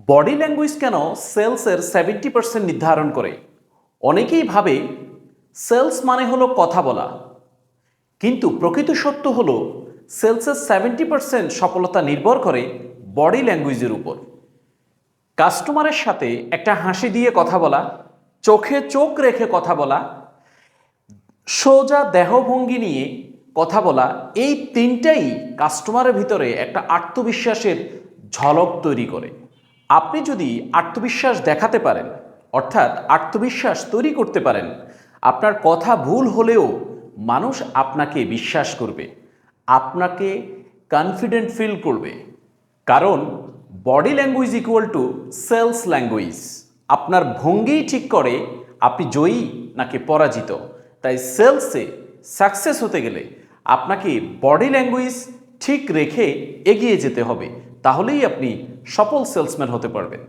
Body language কেন সেলসের 70% নির্ধারণ করে? অনেকেই ভাবে সেলস মানে হলো কথা বলা, কিন্তু প্রকৃত সত্য হলো সেলসের 70% সফলতা নির্ভর করে বডি ল্যাঙ্গুয়েজের উপর। কাস্টমারের সাথে একটা হাসি দিয়ে কথা বলা, চোখে চোখ রেখে কথা বলা, সোজা দেহভঙ্গি নিয়ে কথা বলা, এই তিনটাই কাস্টমারের ভিতরে একটা আত্মবিশ্বাসের ঝলক তৈরি করে। আপনি যদি আত্মবিশ্বাস দেখাতে পারেন, অর্থাৎ আত্মবিশ্বাস তৈরি করতে পারেন, আপনার কথা ভুল হলেও মানুষ আপনাকে বিশ্বাস করবে, আপনাকে কনফিডেন্ট ফিল করবে। কারণ body language equal to sales language. আপনার ভঙ্গিই ঠিক করে আপনি জয়ী নাকি পরাজিত। তাই সেলসে সাকসেস হতে গেলে আপনাকে বডি ল্যাঙ্গুয়েজ ঠিক রেখে এগিয়ে যেতে হবে, তাহলেই আপনি সফল সেলসম্যান হতে পারবেন।